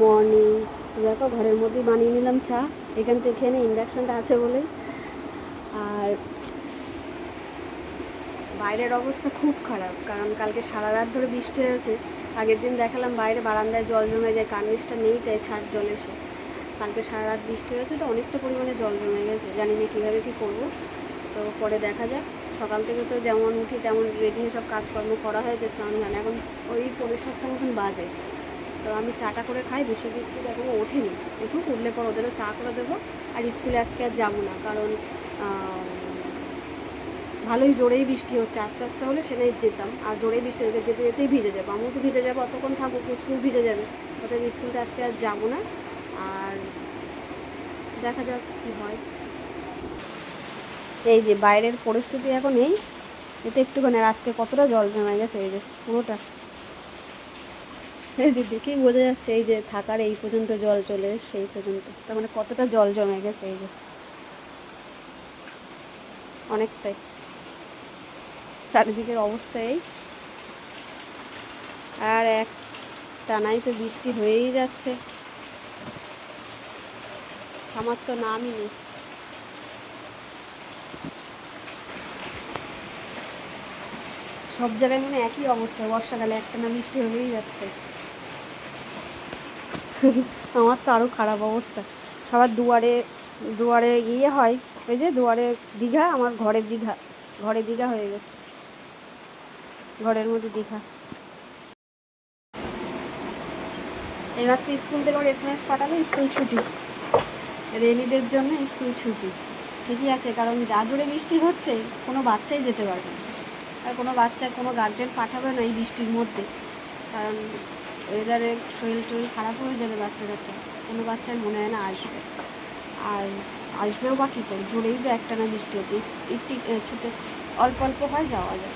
Morning. দেখো ঘরের মধ্যেই বানিয়ে নিলাম চা, এখান থেকে খেয়ে ইন্ডাকশানটা আছে বলে। আর বাইরের অবস্থা খুব খারাপ, কারণ কালকে সারা রাত ধরে বৃষ্টি হয়েছে। আগের দিন দেখালাম বাইরে বারান্দায় জল জমে যায়, কার্নিশটা নেই তাই ছাড় জল এসে। কালকে সারা রাত বৃষ্টি হয়েছে তো অনেকটা পরিমাণে জল জমে গেছে, জানি না কীভাবে কী করবো। তো পরে দেখা যাক। সকাল থেকে তো যেমন উঠি তেমন রেডি হয়ে সব কাজকর্ম করা হয়েছে, স্নান ধান। এখন ওই 7:45 মতন বাজে। তো আমি চাটা করে খাই, বেশি দিক থেকে এখনও ওঠেনি। উঠলে পর ওদেরও চা করে দেবো। আর স্কুলে আজকে আর যাবো না, কারণ ভালোই জোরেই বৃষ্টি হচ্ছে। আস্তে আস্তে হলে সেটাই যেতাম, আর জোরেই বৃষ্টি হচ্ছে, যেতে যেতেই ভিজে যাবো। আমিও তো ভিজে যাবো, অতক্ষণ থাকবো, কুচকুচ ভিজে যাবে। অর্থাৎ স্কুলটা আজকে আর যাবো না। আর দেখা যাক কী হয়। এই যে বাইরের পরিস্থিতি এখন এতে একটুখানি, আর আজকে কতটা জল জমে গেছে, এই যে পুরোটা। এই যে দেখেই বোঝা যাচ্ছে, এই যে থাকার এই পর্যন্ত জল চলে এসছে, এই পর্যন্ত। তার মানে কতটা জল জমে গেছে, এই যে অনেকটাই। চারিদিকের অবস্থা এই। আর এক টানাই তো বৃষ্টি হয়েই যাচ্ছে, থামার তো নামই নেই। সব জায়গায় মানে একই অবস্থা, বর্ষাকালে একটানা বৃষ্টি হয়েই যাচ্ছে। আমার তো আরও খারাপ অবস্থা। সবার দুয়ারে দুয়ারে হয়, ওই যে দুয়ারে দীঘা, আমার ঘরে দীঘা হয়ে গেছে, ঘরের মধ্যে দীঘা। এবার তো স্কুল থেকে ওর SMS পাঠাবে স্কুল ছুটি, রেনিদের জন্য স্কুল ছুটি। ঠিকই আছে, কারণ যা জোরে বৃষ্টি হচ্ছে কোনো বাচ্চাই যেতে পারবে না। আর কোনো গার্জেন পাঠাবে না এই বৃষ্টির মধ্যে, কারণ ওয়েদারে শরীর খারাপ হয়ে যাবে বাচ্চা কোনো বাচ্চার মনে হয় না আসবে। আর আসবেও বা কী করে, জোরেই তো একটানা বৃষ্টি হচ্ছে, একটু ছুটে অল্প অল্প হয়, যাওয়া যায়।